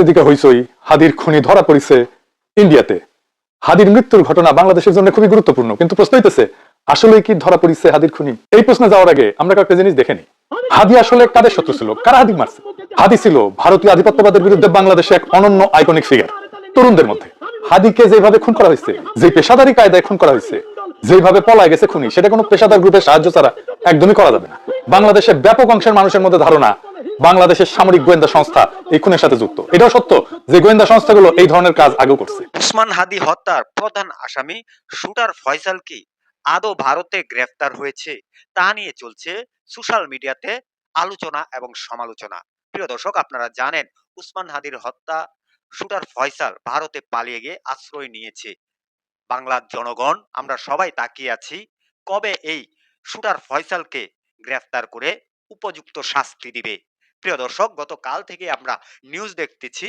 এদিকে হইচই, হাদির খুনি ধরা পড়িছে ইন্ডিয়াতে। হাদির মৃত্যুর ঘটনা বাংলাদেশের জন্য খুবই গুরুত্বপূর্ণ, কিন্তু প্রশ্ন হইতেছে আসলে কি ধরা পড়িছে হাদির খুনি? এই প্রশ্নে যাওয়ার আগে আমরা কয়েকটা জিনিস দেখে নিই। হাদি আসলে কাদের শত্রু ছিল, কারা হাদি মারছে? হাদি ছিল ভারতীয় আধিপত্যবাদের বিরুদ্ধে বাংলাদেশে এক অনন্য আইকনিক ফিগার। তরুণদের মধ্যে হাদিকে যেভাবে খুন করা হয়েছে, যে পেশাদারি কায়দায় খুন করা হয়েছে, যেভাবে পলায় গেছে খুনি, সেটা কোনো পেশাদার গ্রুপের সাহায্য ছাড়া একদমই করা যাবে না। বাংলাদেশের ব্যাপক অংশের মানুষের মধ্যে ধারণা বাংলাদেশের সামরিক গোয়েন্দা সংস্থা এই খুনের সাথে যুক্ত। এটাও সত্য যে গোয়েন্দা সংস্থাগুলো এই ধরনের কাজ আগেও করছে। উসমান হাদি হত্যার প্রধান আসামি শুটার ফয়সাল কি আদৌ ভারতে গ্রেফতার হয়েছে, তা নিয়ে চলছে সোশ্যাল মিডিয়াতে আলোচনা এবং সমালোচনা। প্রিয় দর্শক, আপনারা জানেন উসমান হাদির হত্যা শুটার ফয়সাল ভারতে পালিয়ে গিয়ে আশ্রয় নিয়েছে। বাংলার জনগণ আমরা সবাই তাকিয়ে আছি কবে এই শুটার ফয়সালকে গ্রেফতার করে উপযুক্ত শাস্তি দিবে। প্রিয় দর্শক, গতকাল থেকে আমরা নিউজ দেখতেছি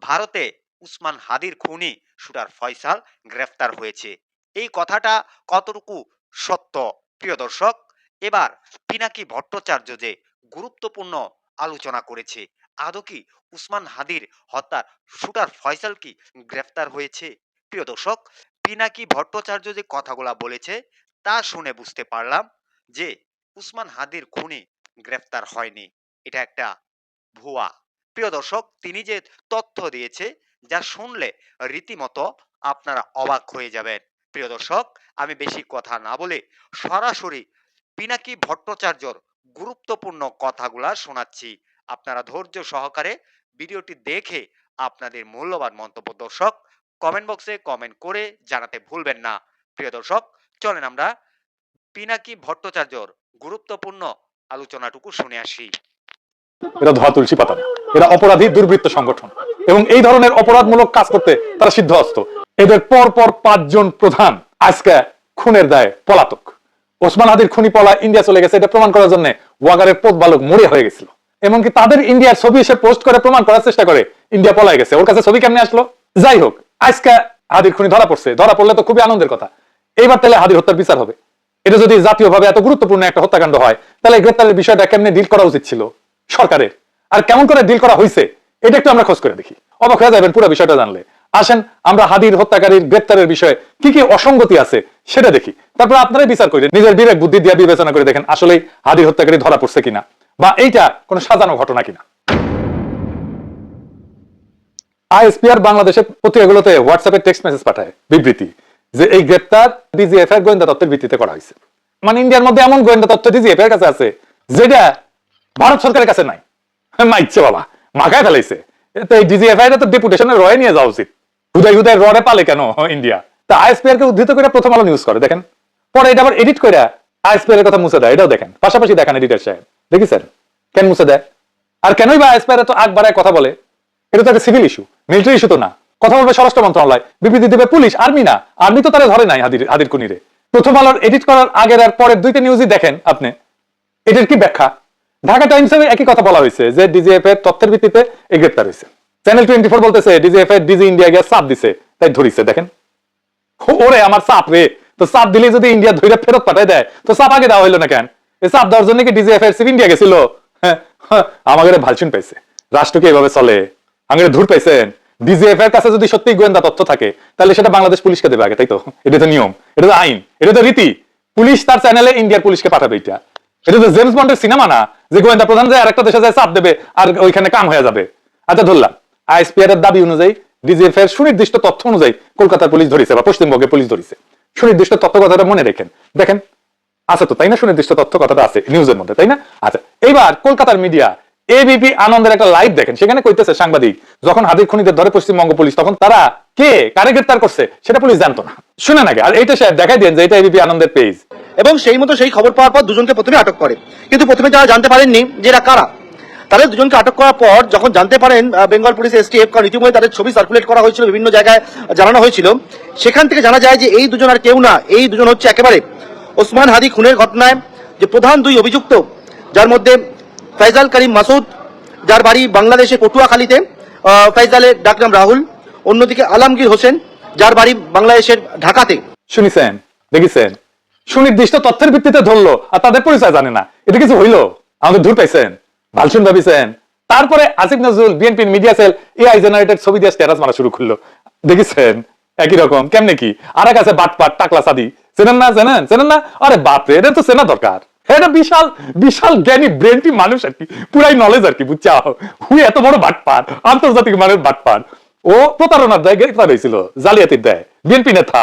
ভারতে উসমান হাদির খুনি শুটার ফয়সাল গ্রেফতার হয়েছে। এই কথাটা কতটুকু সত্য? প্রিয় দর্শক, এবার পিনাকি ভট্টাচার্য যে গুরুত্বপূর্ণ আলোচনা করেছে, আদৌ কি উসমান হাদির হত্যার শুটার ফয়সাল কি গ্রেফতার হয়েছে? প্রিয় দর্শক, পিনাকি ভট্টাচার্য যে কথাগুলা বলেছে তা শুনে বুঝতে পারলাম যে উসমান হাদির খুনি গ্রেফতার হয়নি, এটা একটা ভুয়া। প্রিয় দর্শক, তিনি যে তথ্য দিয়েছে যা শুনলে রীতিমতো আপনারা অবাক হয়ে যাবেন। প্রিয় দর্শক, আমি বেশি কথা না বলে সরাসরি পিনাকি ভট্টাচার্যর গুরুত্বপূর্ণ কথাগুলা শোনাচ্ছি। আপনারা ধৈর্য সহকারে ভিডিওটি দেখে আপনাদের মূল্যবান মন্তব্য দর্শক কমেন্ট বক্সে কমেন্ট করে জানাতে ভুলবেন না। প্রিয় দর্শক, চলেন আমরা পিনাকি ভট্টাচার্যর গুরুত্বপূর্ণ আলোচনাটুকু শুনে আসি। এরা ধোয়া তুলসী পাতা না, এরা অপরাধী দুর্বৃত্ত সংগঠন এবং এই ধরনের অপরাধমূলক কাজ করতে তারা সিদ্ধহস্ত। এদের পর পর 5 জন প্রধান আজকে খুনের দায়ে পলাতক। ওসমান হাদির খুনি পলা ইন্ডিয়া চলে গেছে, এটা প্রমাণ করার জন্য ওয়াগারের পথ বালক মরে হয়ে গেছিল। এমনকি তাদের ইন্ডিয়ার ছবি এসে পোস্ট করে প্রমাণ করার চেষ্টা করে ইন্ডিয়া পলায় গেছে। ওর কাছে ছবি কেমনে আসলো? যাই হোক, আজকে হাদির খুনি ধরা পড়ছে। ধরা পড়লে তো খুবই আনন্দের কথা। এইবার তাহলে হাদির হত্যার বিচার হবে। এটা যদি জাতীয়ভাবে এত গুরুত্বপূর্ণ একটা হত্যাকাণ্ড হয়, তাহলে গ্রেপ্তারের বিষয়টা কেমনে ডিল করা উচিত ছিল সরকারের, আর কেমন করে ডিল করা হয়েছে এটা একটু আমরা খোঁজ করে দেখি। অবাক হয়ে যাবেন পুরো বিষয়টা জানলে। আসেন আমরা হাদির হত্যাকারীর গ্রেপ্তারের বিষয়ে কি কি অসঙ্গতি আছে সেটা দেখি, তারপর আপনারাই বিচার করেন, নিজের বিবেক বুদ্ধি দিয়ে বিবেচনা করে দেখেন আসলে হাদির হত্যাকারী ধরা পড়ছে কিনা, বা এইটা কোনো সাজানো ঘটনা কিনা। আইএসপিআর বাংলাদেশের পত্রিকাগুলোতে হোয়াটসঅ্যাপে টেক্সট মেসেজ পাঠায় বিবৃতি যে এই গ্রেপ্তার ডিজিএফআই এর গোয়েন্দা তথ্যের ভিত্তিতে করা হয়েছে। মানে ইন্ডিয়ার মধ্যে এমন গোয়েন্দা তথ্য ডিজিএফআই এর কাছে আছে যেটা ভারত সরকারের কাছে নাই। মাইচ্ছে বাবা, মাখায় ফেলাইছে। এই ডিজিএফআই এর তো ডেপুটেশনের রয়ে নিয়ে যাওয়া উচিত। হুদাই হুদাই রয়ে পালে কেন ইন্ডিয়া? তা আইএসপিআর কে উদ্ধৃত করে প্রথম আলো নিউজ করে দেখেন, পরে এটা আবার এডিট করে আইএসপিআর এর কথা মুছে দেয়। এটাও দেখেন, পাশাপাশি দেখেন এডিটর সাহেব, দেখি স্যার কেন মুছে দেয় আর কেনই বা আইএসপিআর এত আগ বাড়ায় কথা বলে? এটা তো একটা সিভিল ইস্যু, মিলিটারি ইস্যু তো না। কথা বলবে স্বরাষ্ট্র মন্ত্রণালয়, বিবৃতি দেবে পুলিশ, আর্মি না। আর্মি তো তারা ধরে নাই হাদির খুনিরে। প্রথম আলোর এডিট করার আগের আর পরের দুইটা নিউজই দেখেন আপনি, এটার কি ব্যাখ্যা? ঢাকা টাইমসে একই কথা বলা হয়েছে যে ডিজিএফ এর তথ্যের ভিত্তিতে এই গ্রেপ্তার হয়েছে। চ্যানেল 24 বলতেছে ডিজিএফ এর ডিজি ইন্ডিয়া গিয়ে চাপ দিছে তাই ধরিছে। দেখেন, ওরে আমার চাপ রে, তো চাপ দিলে যদি ইন্ডিয়া ধরে ফেরত পাঠায় দেয় তো চাপ আগে দেওয়া হইলো না কেন? এই চাপ দেওয়ার জন্য কি ডিজিএফ এর চিফ ইন্ডিয়া গেছিল? আমাদের ভালচুন পাইছে, রাষ্ট্রকে এভাবে চলে। আমাদের ধূর পাইছেন। ডিজিএফ এর কাছে যদি সত্যি গোয়েন্দা তথ্য থাকে তাহলে সেটা বাংলাদেশ পুলিশকে দেবে আগে, তাই তো? এটা তো নিয়ম, এটা তো আইন, এটা তো রীতি। পুলিশ তার চ্যানেলে ইন্ডিয়ার পুলিশকে পাঠাবে। এটা তো জেমস বন্ডের সিনেমা না যে গোয়েন্দা প্রধান যায় আরেকটা দেশে যায় চাপ দেবে আর ওইখানে কাম হয়ে যাবে। আচ্ছা ধরলাম আইএসপিআর এর দাবি অনুযায়ী ডিজিএফ এর সুনির্দিষ্ট তথ্য অনুযায়ী কলকাতার পুলিশ ধরেছে বা পশ্চিমবঙ্গের পুলিশ ধরেছে। সুনির্দিষ্ট তথ্য কথাটা মনে রেখেন, দেখেন আছে তো, তাই না? সুনির্দিষ্ট তথ্য কথাটা আছে নিউজের মধ্যে, তাই না? আচ্ছা, এইবার কলকাতার মিডিয়া এবিপি আনন্দের একটা লাইভ দেখেন, সেখানে কইতেছে সাংবাদিক যখন হাদির খুনিদের ধরে পশ্চিমবঙ্গ পুলিশ তখন তারা কে কারে গ্রেফতার করছে সেটা পুলিশ জানতো না। শুনে নাকি? আর এইটা স্যার দেখাই দেন যে এটা এবিপি আনন্দের পেজ। এবং সেই মতো সেই খবর পাওয়ার পর দুজনকে প্রথমে আটক করে, কিন্তু প্রথমে যারা জানতে পারেননি যে এরা কারা, তাদের দুজনকে আটক করার পর যখন জানতে পারেন বেঙ্গল পুলিশ এসটিএফ, কারণ ইতিমধ্যে তাদের ছবি সার্কুলেট করা হয়েছিল, বিভিন্ন জায়গায় জানানো হয়েছিল, সেখান থেকে জানা যায় যে এই দুজন আর কেউ না, এই দুজন হচ্ছে একেবারে ওসমান হাদি খুনের ঘটনায় যে প্রধান দুই অভিযুক্ত, যার মধ্যে ফয়সাল করিম মাসুদ, যার বাড়ি বাংলাদেশের পটুয়াখালীতে, ফয়সালের ডাকনাম রাহুল, অন্যদিকে আলমগীর হোসেন, যার বাড়ি বাংলাদেশের ঢাকাতে। শুনিছেন, দেখেছেন, সুনির্দিষ্ট তথ্যের ভিত্তিতে ধরলো আর তাদের পরিচয় জানে না। এটা কিছু হইলো? আমাদের ধূর পাইছেন, ভালসুন ভাবিছেন তারপরে আসিফ নজরুল বিএনপির মিডিয়া সেল এআই জেনারেটেড ছবি দিয়ে স্ট্যাটাস মারা শুরু করলো। দেখেছেন একই রকম কেমনে কি? আর এক আছে বাটপাট টাকলা সাদি, চেনেন না? চেনেন না? আরে বাপরে, এটা তো চেনা দরকার। এটা বিশাল বিশাল জ্ঞানী ব্রেনটি মানুষ আর কি, পুরাই নলেজ আর কি, বুঝছাও? হুই এত বড় বাটপার, আন্তর্জাতিক মানের বাটপার। ও প্রতারণার দায় গ্রেফতার হয়েছিল, জালিয়াতির দায়, বিএনপি নেতা।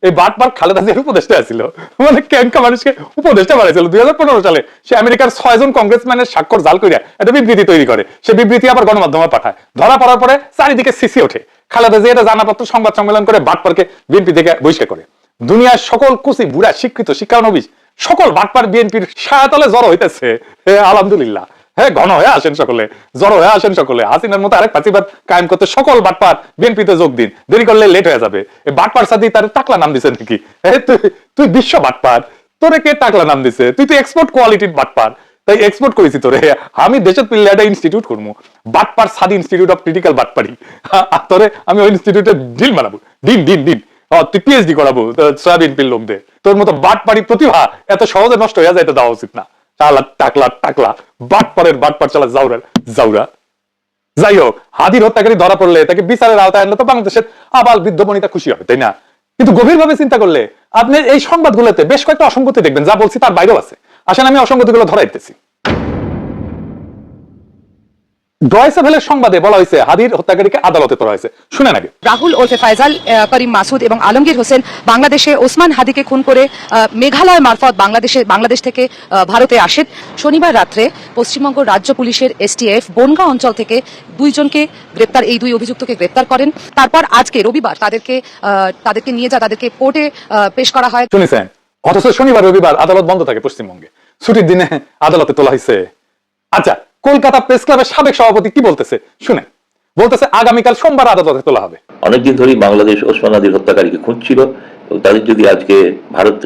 এই বাটপার খালেদা জিয়ার উপদেষ্টা ছিল, মানে ক্যাঙ্কা মানুষকে উপদেষ্টা বানাইছিল 2015 সালে। সে আমেরিকার 6 জন কংগ্রেসম্যানের স্বাক্ষর জাল করিয়া একটা বিবৃতি তৈরি করে, সে বিবৃতি আবার গণমাধ্যমে পাঠায়। ধরা পড়ার পরে চারিদিকে সিসি ওঠে, খালেদা জিয়া এটা জানাপত্র সংবাদ সম্মেলন করে বাটপারকে বিএনপি থেকে বহিষ্কার করে। দুনিয়ার সকল কুচি বুড়া শিক্ষিত শিক্ষানবিশ সকল বাটপার বিএনপির ছায়াতলে জড়ো হইতেছে। আলহামদুলিল্লাহ, হ্যাঁ, ঘন হয়ে আসেন সকলে, জড়ো হয়ে আসেন সকলে। হাসিনার মতো আরেক ফাঁসিবাদ কায়েম করতে সকল বাটপার বিএনপিতে যোগ দিন, দেরি করলে লেট হয়ে যাবে। বাটপার সাথে তার টাকলা নাম দিছে নাকি? তুই বিশ্ব বাটপার, তোরে কে টাকলা নাম দিছে? তুই তো এক্সপোর্ট কোয়ালিটির বাটপার, তাই এক্সপোর্ট করেছি তোরে। আমি দেশের পিল্লে একটা ইনস্টিটিউট করবো, বাটপার সাদি ইনস্টিটিউট অফ ক্রিটিক্যাল বাটপারি। তোরে আমি ওই ইনস্টিটিউটে ডিল বানাবো, ডিন। তুই পিএইচডি করাবো সয়াবিন পিল লোক দে। তোর মতো বাটপারি প্রতিভা এত সহজে নষ্ট হয়ে যায়, এটা দেওয়া উচিত না। টাকলা বাটপার চালা জাউরা। যাই হোক, হাদির হত্যাকারী ধরা পড়লে তাকে বিচারের আওতায় আনলে তো বাংলাদেশের আবাল বৃদ্ধ বনিতা খুশি হবে, তাই না? কিন্তু গভীরভাবে চিন্তা করলে আপনি এই সংবাদগুলোতে বেশ কয়েকটা অসঙ্গতি দেখবেন, যা বলছি তার বাইরেও আছে। আসেন আমি অসঙ্গতিগুলো ধরাই দিতেছি। ডয়েসে ভেলের সংবাদে বলা হয়েছে হাদির হত্যাকারীকে আদালতে তোলা হয়েছে। শুনেন আগে। রাহুল ওরফে ফায়জাল, করিম মাসুদ এবং আলমগীর হোসেন বাংলাদেশে ওসমান হাদিকে খুন করে মেঘালয় মারফত বাংলাদেশ থেকে ভারতে আসেন। শনিবার রাত্রে পশ্চিমবঙ্গ রাজ্য পুলিশের এসটিএফ বনগাঁ অঞ্চল থেকে এই দুই অভিযুক্তকে গ্রেপ্তার করেন। তারপর আজকে রবিবার তাদেরকে নিয়ে তাদেরকে কোর্টে পেশ করা হয়। শুনেছেন? অথচ শনিবার রবিবার আদালত বন্ধ থাকে পশ্চিমবঙ্গে, ছুটির দিনে আদালতে তোলা হয়েছে। আচ্ছা, কলকাতা প্রেস ক্লাবের সাবেক সভাপতি কি বলতেছে শুনে। বলতেছে আগামীকাল সোমবার আদালতে তোলা হবে। অনেকদিন ধরেই বাংলাদেশ ওসমান হাদির হত্যাকারীকে খুঁজছিল এবং তাদের যদি আজকে ভারত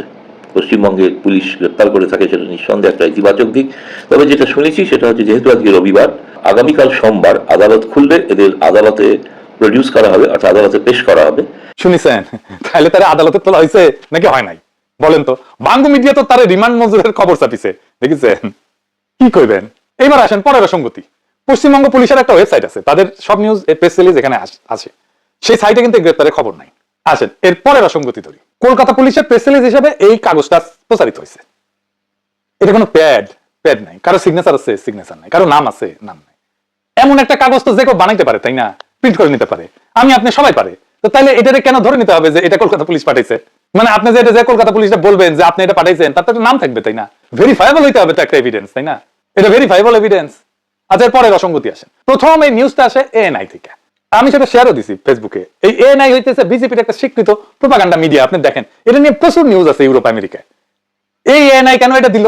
পশ্চিমবঙ্গের পুলিশ গ্রেপ্তার করে থাকে সেটা নিঃসন্দেহে একটা ইতিবাচক দিক। তবে যেটা শুনেছি সেটা হচ্ছে যেহেতু আজকে রবিবার, আগামীকাল সোমবার আদালত খুললে এদের আদালতে প্রডিউস করা হবে, অর্থাৎ আদালতে পেশ করা হবে। শুনেছেন? তাহলে তারা আদালতে তোলা হয়েছে নাকি হয় নাই বলেন তো? বাংলা মিডিয়া তো তার রিমান্ড মঞ্জুরের খবর চাপিছে, দেখেছেন? কি কইবেন? এবার আসেন পরের অসঙ্গতি। পশ্চিমবঙ্গ পুলিশের একটা ওয়েবসাইট আছে, তাদের সব নিউজ প্রেস রিলিজ এখানে আসে, সেই সাইটে কিন্তু গ্রেপ্তারের খবর নাই। আসেন এর পরের অসঙ্গতি ধরি। কলকাতা পুলিশের প্রেস রিলিজ হিসেবে এই কাগজটা প্রচারিত হয়েছে। এটা কোনো প্যাড নাই, কারো সিগনেচার আছে, সিগনেচার নাই, কারো নাম আছে, নাম নাই। এমন একটা কাগজ তো যে কেউ বানাইতে পারে, তাই না? প্রিন্ট করে নিতে পারে, আমি আপনি সবাই পারে। তো তাইলে এটাকে কেন ধরে নিতে হবে যে এটা কলকাতা পুলিশ পাঠাইছে? মানে আপনি যে এটা যে কলকাতা পুলিশটা বলবেন যে আপনি এটা পাঠাইছেন, তার তো একটা নাম থাকবে, তাই না? ভেরিফাইবল হইতে হবে তো একটা এভিডেন্স, তাই না? এটা ভেরিফাইবল এভিডেন্স। আচ্ছা, এর পরের অসঙ্গতি আসেন। প্রথম এই নিউজটা আসে এএনআই থেকে, আমি সেটা শেয়ারও দিছি ফেসবুকে। এই এএনআই হইতেছে বিজেপির একটা স্বীকৃত প্রোপাগান্ডা মিডিয়া। আপনি দেখেন এটা নিয়ে প্রচুর নিউজ আছে ইউরোপ আমেরিকায়। এই এএনআই কেন এটা দিল?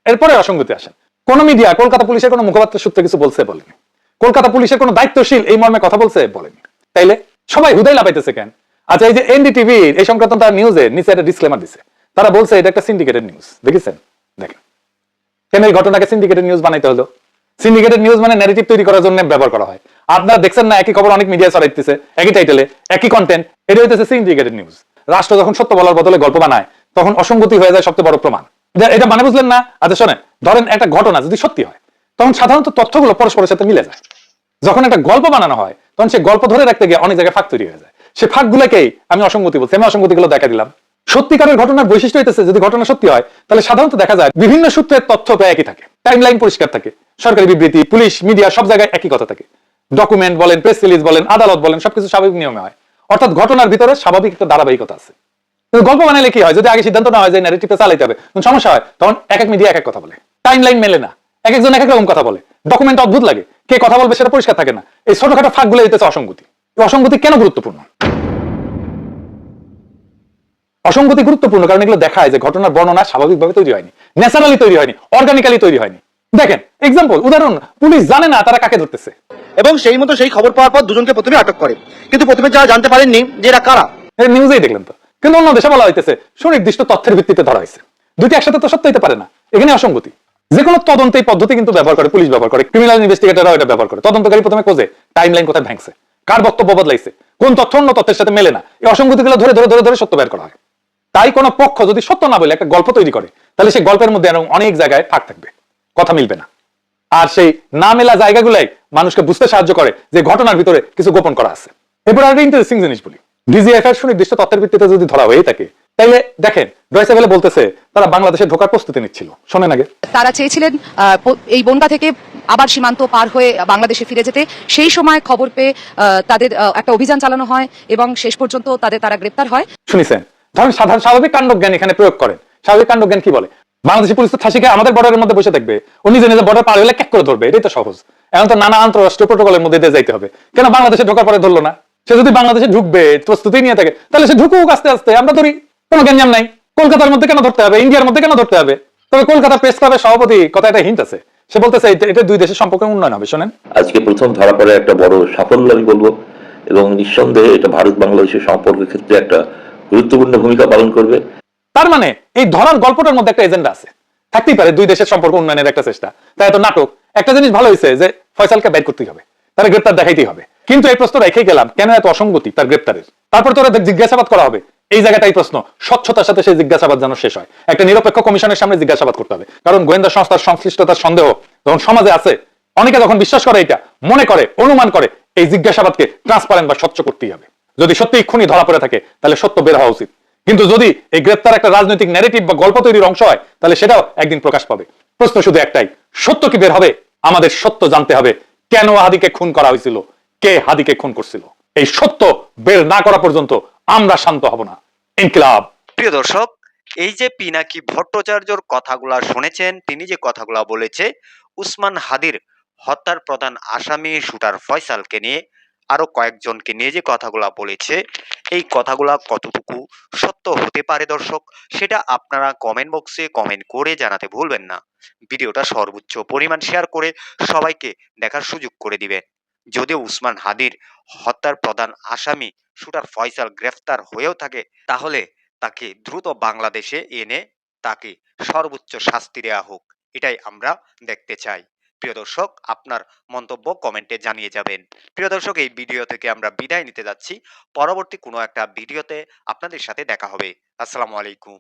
এরপরে অসঙ্গতি আসেন। কোন মিডিয়া কলকাতা পুলিশের কোন মুখপাত্র সূত্রে কিছু বলছে? বলেনি। কলকাতা পুলিশের কোন দায়িত্বশীল এই মর্মে কথা বলছে? বলেনি। তাইলে সবাই হুদাই লাপাইতেছে কেন? আচ্ছা, এই যে এনডিটিভি এই সংক্রান্ত তার নিউজে নিচে একটা ডিসক্লেমার দিছে, তারা বলছে এটা একটা সিন্ডিকেটেড নিউজ। দেখেছেন? দেখেন কেন এই ঘটনাকে সিন্ডিকেটেড নিউজ বানাইতে হলো। সিন্ডিকেটেড নিউজ মানে ন্যারেটিভ তৈরি করার জন্য ব্যবহার করা হয়। আপনারা দেখছেন না, একই খবর অনেক মিডিয়া ছড়াইতেছে, একই টাইটেলে, একই কন্টেন্ট। এটা হইতেছে সিন্ডিকেটেড নিউজ। রাষ্ট্র যখন সত্য বলার বদলে গল্প বানায়, তখন অসঙ্গতি হয়ে যায় সবচেয়ে বড় প্রমাণ। এটা মানে বুঝলেন না? আচ্ছা শোনেন, ধরেন একটা ঘটনা যদি সত্যি হয়, তখন সাধারণত তথ্যগুলো পরস্পরের সাথে মিলে যায়। যখন একটা গল্প বানানো হয়, তখন সে গল্প ধরে রাখতে গিয়ে অনেক জায়গায় ফাঁক তৈরি হয়ে যায়। সে ফাঁকগুলোকেই আমি অসঙ্গতি বলছি। আমি অসঙ্গতিগুলো দেখা দিলাম। সত্যিকারের ঘটনার বৈশিষ্ট্য হইতেছে, যদি ঘটনা সত্যি হয় তাহলে সাধারণত দেখা যায় বিভিন্ন সূত্রের তথ্য প্রায় একই থাকে, টাইমলাইন পরিষ্কার থাকে, সরকারি বিবৃতি, পুলিশ, মিডিয়া সব জায়গায় একই কথা থাকে, ডকুমেন্ট বলেন, প্রেস রিলিজ বলেন, আদালত বলেন, সবকিছু স্বাভাবিক নিয়মে হয়। অর্থাৎ ঘটনার ভিতরে স্বাভাবিক একটা ধারাবাহিকতা আছে। কিন্তু গল্প বানালে কি হয়, যদি আগে সিদ্ধান্ত না হয় যে ন্যারেটিভটা চালাইতে হবে, তখন সমস্যা হয়। তখন এক এক মিডিয়া এক এক কথা বলে, টাইমলাইন মেলে না, এক একজন এক এক রকম কথা বলে, ডকুমেন্ট অদ্ভুত লাগে, কে কথা বলবে সেটা পরিষ্কার থাকে না। এই ছোটখাটো ফাঁকগুলো হইতেছে অসঙ্গতি। এই অসঙ্গতি কেন গুরুত্বপূর্ণ? অসঙ্গতি গুরুত্বপূর্ণ কারণ এগুলো দেখায় যে ঘটনার বর্ণনা স্বাভাবিকভাবে তৈরি হয়নি, ন্যাচারালি তৈরি হয়নি, অর্গানিক্যালি তৈরি হয়নি। দেখেন এক্সাম্পল, উদাহরণ, পুলিশ জানে না তারা কাকে ধরতেছে, এবং সেই মতো সেই খবর পাওয়ার পর দুজনকে প্রথমে আটক করে, কিন্তু প্রথমে যারা জানতে পারেননি যে এরা কারা। নিউজেই দেখলেন তো। কিন্তু অন্য দেশে বলা হইতেছে সুনির্দিষ্ট তথ্যের ভিত্তিতে ধরা হয়েছে। দুইটি একসাথে তো সত্য হইতে পারে না, এখানে অসঙ্গতি। যে কোনো তদন্ত এই পদ্ধতি কিন্তু ব্যবহার করে, পুলিশ ব্যবহার করে, ক্রিমিনাল ইনভেস্টিগেটররাও এটা ব্যবহার করে। তদন্তকারী প্রথমে খোঁজে টাইমলাইন কোথায় ভাঙছে, কার বক্তব্য বদলাইছে, কোন তথ্য অন্য তথ্যের সাথে মেলে না, এই অসঙ্গতিগুলো ধরে ধরে ধরে ধরে সত্য বের করা হয়। তাই কোনো পক্ষ যদি সত্য না বলে একটা গল্প তৈরি করে, তাহলে সেই গল্পের মধ্যে অনেক জায়গায় ফাঁক থাকবে, কথা মিলবে না। আর সেই না মেলা জায়গাগুলাই মানুষকে বুঝতে সাহায্য করে যে ঘটনার ভিতরে কিছু গোপন করা আছে। এরপর একটা ইন্টারেস্টিং জিনিস বলি, ডিজিএফআই সুনির্দিষ্ট তথ্যের ভিত্তিতে যদি ধরা হয়ে থাকে, তাইলে দেখেন ডয়েচে ভেলে বলতেছে তারা বাংলাদেশে ঢোকার প্রস্তুতি নিচ্ছিল। শোনেন আগে। তারা চেয়েছিলেন এই বনগা থেকে আবার সীমান্ত পার হয়ে বাংলাদেশে ফিরে যেতে। সেই সময় খবর পেয়ে তাদের একটা অভিযান চালানো হয় এবং শেষ পর্যন্ত তারা গ্রেপ্তার হয়। শুনিছেন, ধরেন সাধারণ স্বাভাবিক কাণ্ডজ্ঞান এখানে প্রয়োগ করেন। স্বাভাবিক কাণ্ডজ্ঞান কি বলে? বাংলাদেশি পুলিশ তো ঠাসিকে আমাদের বর্ডারের মধ্যে বসে থাকবে, ও নিজে নিজে বর্ডার পার হলে ক্যাক করে ধরবে, এটাই তো সহজ। এখন তো নানা আন্তঃরাষ্ট্রীয় প্রোটোকলের মধ্যে দিয়ে যাইতে হবে। কেন বাংলাদেশে ঢোকার পরে ধরলো না? সে যদি বাংলাদেশে ঢুকবে প্রস্তুতি নিয়ে থাকে, তাহলে সে ঢুকুক আস্তে আস্তে, আমরা ধরি, কোনো গ্যাঞ্জাম নাই। কলকাতার মধ্যে কেন ধরতে হবে? ইন্ডিয়ার মধ্যে কেন ধরতে হবে? তবে কলকাতা প্রেস ক্লাবের সভাপতি কথা একটা হিন্ট আছে, সে বলতেছে এটা দুই দেশের সম্পর্কের উন্নয়ন হবে। শোনেন, আজকে প্রথম ধরা পড়ে একটা বড় সাফল্য আমি বলবো, এবং নিঃসন্দেহে এটা ভারত বাংলাদেশের সম্পর্কের ক্ষেত্রে একটা গুরুত্বপূর্ণ ভূমিকা পালন করবে। তার মানে এই ধরার গল্পটার মধ্যে একটা এজেন্ডা আছে, থাকতেই পারে দুই দেশের সম্পর্ক উন্নয়নের একটা চেষ্টা। তাই এত নাটক। একটা জিনিস ভালো হয়েছে যে ফয়সালকে বের করতেই হবে, তারা গ্রেপ্তার দেখাইতেই হবে। কিন্তু এই প্রশ্ন রেখে গেলাম, কেন এত অসঙ্গতি তার গ্রেপ্তারের? তারপর তোরা জিজ্ঞাসাবাদ করা হবে, এই জায়গাটাই প্রশ্ন। স্বচ্ছতার সাথে সেই জিজ্ঞাসাবাদ যেন শেষ হয়, একটা নিরপেক্ষ কমিশনের সামনে জিজ্ঞাসাবাদ করতে হবে। কারণ গোয়েন্দা সংস্থার সংশ্লিষ্টতার সন্দেহ যখন সমাজে আছে, অনেকে যখন বিশ্বাস করে, এটা মনে করে, অনুমান করে, এই জিজ্ঞাসাবাদকে ট্রান্সপারেন্ট বা স্বচ্ছ করতেই হবে। যদি সত্যি খুনি ধরা পড়ে থাকে, তাহলে সত্য বের হওয়া উচিত। কিন্তু যদি এই গ্রেপ্তার একটা রাজনৈতিক ন্যারেটিভ বা গল্প তৈরির অংশ হয়, তাহলে সেটাও একদিন প্রকাশ পাবে। প্রশ্ন শুধু একটাই, সত্য কি বের হবে? আমাদের সত্য জানতে হবে, কেন হাদিকে খুন করা হয়েছিল, কে হাদিকে খুন করছিল। এই সত্য বের না করা পর্যন্ত আমরা শান্ত হব না। ইনকিলাব। প্রিয় দর্শক, এই যে পিনাকি ভট্টাচার্যর কথাগুলা শুনেছেন, তিনি যে কথাগুলা বলেছে উসমান হাদির হত্যার প্রধান আসামি শুটার ফয়সালকে নিয়ে, আরো কয়েকজনকে নিয়ে যে কথাগুলা বলেছে, এই কথাগুলা কতটুকু সত্য হতে পারে দর্শক, সেটা আপনারা কমেন্ট বক্সে কমেন্ট করে জানাতে ভুলবেন না। ভিডিওটা সর্বোচ্চ পরিমাণ শেয়ার করে সবাইকে দেখার সুযোগ করে দিবেন। যদিও উসমান হাদির হত্যার প্রধান আসামি শুটার ফয়সাল গ্রেফতার হয়েও থাকে, তাহলে তাকে দ্রুত বাংলাদেশে এনে তাকে সর্বোচ্চ শাস্তি দেওয়া হোক, এটাই আমরা দেখতে চাই। প্রিয় দর্শক, আপনার মন্তব্য কমেন্টে জানিয়ে যাবেন। প্রিয় দর্শক, এই ভিডিও থেকে আমরা বিদায় নিতে যাচ্ছি। পরবর্তী কোনো একটা ভিডিওতে আপনাদের সাথে দেখা হবে। আসসালামু আলাইকুম।